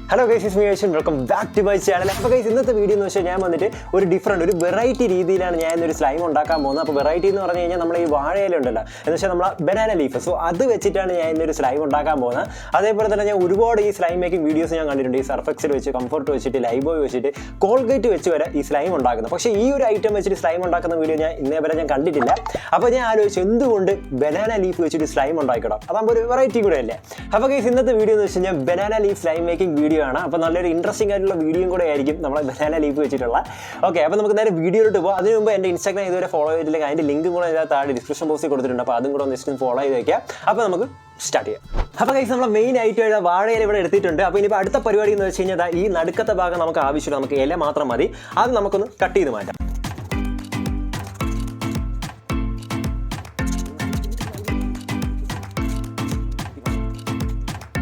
Hello guys, it's me Aswin. Welcome back to my channel. അപ്പോൾ guys ഇന്നത്തെ video എന്ന് വെച്ചാൽ ഞാൻ വന്നിട്ട് ഒരു വെറൈറ്റി രീതിയിലാണ് ഞാൻ ഒരു സ്ലൈം ഉണ്ടാക്കാൻ പോകുന്നത്. അപ്പോൾ വെറൈറ്റി എന്ന് പറഞ്ഞു കഴിഞ്ഞാൽ നമ്മൾ ഈ വാഴയില ഉണ്ടല്ലോ എന്ന് വെച്ചാൽ നമ്മൾ ബനാന ലീഫ്. സോ അത് വെച്ചിട്ടാണ് ഞാൻ ഇന്നൊരു സ്ലൈം ഉണ്ടാക്കാൻ പോകുന്നത്. അതേപോലെ തന്നെ ഞാൻ ഒരുപാട് ഈ സ്ലൈം മേക്കിംഗ് വീഡിയോസ് ഞാൻ കണ്ടിട്ടുണ്ട്. ഈ സർഫെക്സിൽ വെച്ച്, കംഫർട്ട് വെച്ചിട്ട്, ലൈബോയ് വെച്ചിട്ട്, കോൾഗേറ്റ് വെച്ച് വരെ ഈ സ്ലൈം ഉണ്ടാക്കുന്നത്. പക്ഷേ ഈ ഒരു ഐറ്റം വെച്ചിട്ട് സ്ലൈം ഉണ്ടാക്കുന്ന വീഡിയോ ഞാൻ ഇന്നേ വരെ ഞാൻ കണ്ടിട്ടില്ല. അപ്പോൾ ഞാൻ ആലോചിച്ചു എന്തുകൊണ്ട് ബനാന ലീഫ് വെച്ചിട്ട് സ്ലൈം ഉണ്ടാക്കണം, അതാകുമ്പോൾ ഒരു വെറൈറ്റി കൂടെ അല്ലേ. അപ്പോൾ guys ഇന്നത്തെ വീഡിയോ എന്ന് വെച്ച് കഴിഞ്ഞാൽ banana leaf slime making video ആണ്. അപ്പോൾ നല്ലൊരു ഇൻട്രസ്റ്റിംഗ് ആയിട്ടുള്ള വീഡിയോ കൂടെ ആയിരിക്കും നമ്മളെ ബനാന ലീഫ് വെച്ചിട്ടുള്ള. ഓക്കെ, അപ്പോൾ നമുക്ക് നേരെ വീഡിയോയിലോട്ട് പോകാം. അതിന് മുമ്പ് എൻ്റെ ഇൻസ്റ്റാഗ്രാം ഇതുവരെ ഫോളോ ചെയ്തിട്ടില്ലെങ്കിൽ അതിൻ്റെ ലിങ്ക് കൂടെ ഇതിനകത്ത് താഴെ ഡിസ്ക്രിപ്ഷൻ ബോക്സിൽ കൊടുത്തിട്ടുണ്ട്. അപ്പോൾ അതും കൂടെ ഒന്ന് ജസ്റ്റ് ഫോളോ ചെയ്ത് വയ്ക്കാം. അപ്പോൾ നമുക്ക് സ്റ്റാർട്ട് ചെയ്യാം. അപ്പോൾ ഗൈസ് നമ്മൾ മെയിൻ ആയിട്ട് വാഴയില ഇവിടെ എടുത്തിട്ടുണ്ട്. അപ്പോൾ ഇനിയിപ്പോൾ അടുത്ത പരിപാടി എന്ന് വെച്ച് കഴിഞ്ഞാൽ ഈ നടുക്കത്തെ ഭാഗം നമുക്ക് ആവശ്യമില്ല, നമുക്ക് ഇല മാത്രം മതി. അത് നമുക്കൊന്ന് കട്ട് ചെയ്ത് മാറ്റാം.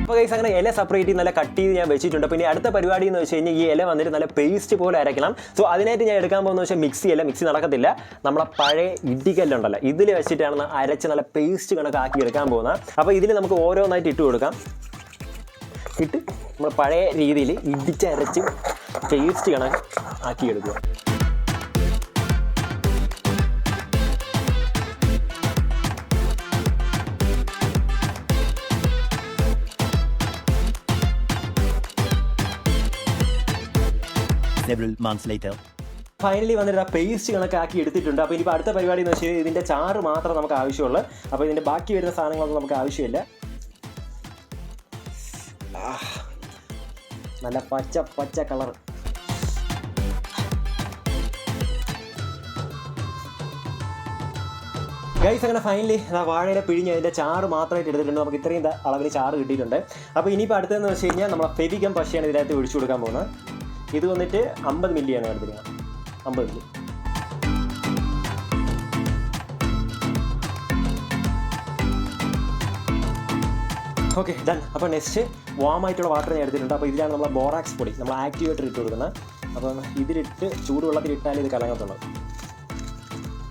അപ്പോൾ ഗൈസ് അങ്ങനെ ഇല സെപ്പറേറ്റ് ചെയ്ത് നല്ല കട്ട് ചെയ്ത് ഞാൻ വെച്ചിട്ടുണ്ട്. പിന്നെ അടുത്ത പരിപാടി എന്ന് വെച്ച് കഴിഞ്ഞാൽ ഈ ഇല വന്നിട്ട് നല്ല പേസ്റ്റ് പോലെ അരയ്ക്കണം. സോ അതിനായിട്ട് ഞാൻ എടുക്കാൻ പോകുന്നത് വെച്ചാൽ മിക്സി നടക്കത്തില്ല, നമ്മളെ പഴയ ഇടികല്ലുണ്ടല്ലോ ഇതിൽ വെച്ചിട്ടാണ് അരച്ച് നല്ല പേസ്റ്റ് കണക്കാക്കി എടുക്കാൻ പോകുന്നത്. അപ്പോൾ ഇതിൽ നമുക്ക് ഓരോന്നായിട്ട് ഇട്ട് കൊടുക്കാം. ഇട്ട് നമ്മൾ പഴയ രീതിയിൽ ഇടിച്ചരച്ച് പേസ്റ്റ് കണക്ക് ആക്കി എടുക്കുക. Several months later. ഫൈനലി വന്നിട്ട് ആ പേസ്റ്റ് കണക്കാക്കി എടുത്തിട്ടുണ്ട്. അപ്പോൾ ഇനിയിപ്പോൾ അടുത്ത പരിപാടി എന്ന് വെച്ചാൽ ഇതിൻ്റെ ചാറ് മാത്രം നമുക്ക് ആവശ്യമുള്ളൂ. അപ്പോൾ ഇതിൻ്റെ ബാക്കി വരുന്ന സാധനങ്ങളൊന്നും നമുക്ക് ആവശ്യമില്ല. നല്ല പച്ച കളർ. ഗൈസ് അങ്ങനെ ഫൈനലി വാഴയില പിഴിഞ്ഞ് അതിൻ്റെ ചാറ് മാത്രമായിട്ട് എടുത്തിട്ടുണ്ട്. നമുക്ക് ഇത്രയും അളവിൽ ചാറ് കിട്ടിയിട്ടുണ്ട്. അപ്പോൾ ഇനിയിപ്പോൾ അടുത്തതെന്ന് വെച്ച് കഴിഞ്ഞാൽ നമ്മളെ ഫെവിഗം പശയാണ് ഇതിനകത്ത് ഒഴിച്ചു കൊടുക്കാൻ പോകുന്നത്. ഇത് വന്നിട്ട് 50 മില്ലിയാണ് എടുത്തിരിക്കുന്നത്. 50 മില്ലി. Okay done. അപ്പോൾ നെക്സ്റ്റ് വാമായിട്ടുള്ള വാട്ടർ ഞാൻ എടുത്തിട്ടുണ്ട്. അപ്പോൾ ഇതിലാണ് നമ്മളെ ബോറാക്സ് പൊടി, നമ്മൾ ആക്ടിവേറ്റർ ഇട്ട് കൊടുക്കുന്നത്. അപ്പം ഇതിലിട്ട് ചൂടുവെള്ളത്തിലിട്ടാൽ ഇത് കലങ്ങത്തുള്ളൂ.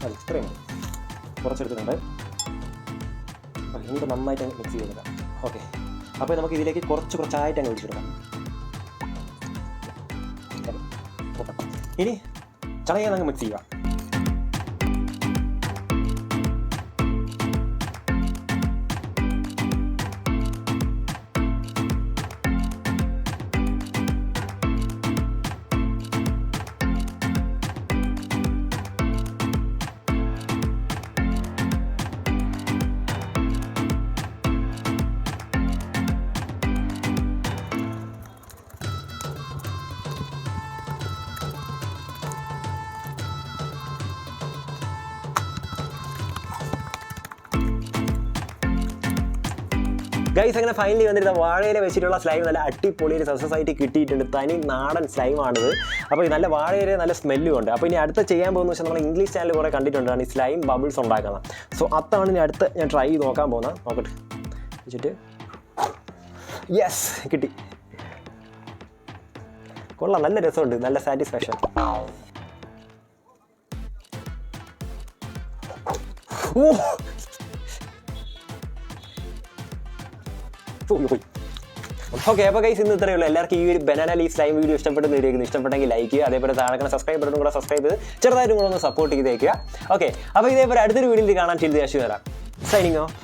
അത് ഇത്രയും കുറച്ചെടുത്തിട്ടുണ്ട്. ഓക്കെ, ഇനിയിപ്പോൾ നന്നായിട്ട് അങ്ങ് മിക്സ് ചെയ്തെടുക്കാം. ഓക്കെ, അപ്പോൾ നമുക്ക് ഇതിലേക്ക് കുറച്ചായിട്ട് അങ്ങ് ഒഴിച്ചു കൊടുക്കാം. ഇനി ചടങ്ങ് നമുക്ക് മിക്സ് ചെയ്യുക. ഗൈസ് അങ്ങനെ ഫൈനലി വന്നിട്ട് വാഴയില വെച്ചിട്ടുള്ള സ്ലൈം നല്ല അടിപൊളി ഒരു സക്സസ് ആയിട്ട് കിട്ടിയിട്ടുണ്ട്. തനി നാടൻ സ്ലൈമാണിത്. അപ്പോൾ നല്ല വാഴയില നല്ല സ്മെല്ലും ഉണ്ട്. അപ്പോൾ ഇനി അടുത്ത ചെയ്യാൻ പോകുന്നത് വെച്ചാൽ നമ്മൾ ഇംഗ്ലീഷ് ചാനൽ കുറേ കണ്ടിട്ടുണ്ടാണ് ഈ സ്ലൈം ബബിൾസ് ഉണ്ടാക്കുന്നത്. സോ അതാണ് ഇനി അടുത്ത് ഞാൻ ട്രൈ ചെയ്ത് നോക്കാൻ പോകുന്നത്. നോക്കട്ടെ വെച്ചിട്ട് യെസ് കിട്ടി. കൊള്ളാം, നല്ല രസമുണ്ട്, നല്ല സാറ്റിസ്ഫാക്ഷൻ. ഓ ഓക്കെ, അപ്പോൾ ഗൈസ് ഇന്ന് ഇത്രയേ ഉള്ളൂ. എല്ലാവർക്കും ഈ ഒരു ബനാന ലീഫ് സ്ലൈം വീഡിയോ ഇഷ്ടപ്പെട്ടെങ്കിൽ ലൈക്ക് ചെയ്യുക. അതേപോലെ താഴെ സബ്സ്ക്രൈബ് ബട്ടൺ കൂടെ സബ്സ്ക്രൈബ് ചെയ്ത് ചെറുതായിട്ടും കൂടെ ഒന്ന് സപ്പോർട്ട് ചെയ്തേക്കുക. ഓക്കെ, അപ്പോൾ ഇതേപോലെ അടുത്തൊരു വീഡിയോയിൽ കാണാൻ ചെയ്ത് വരാം. Signing off.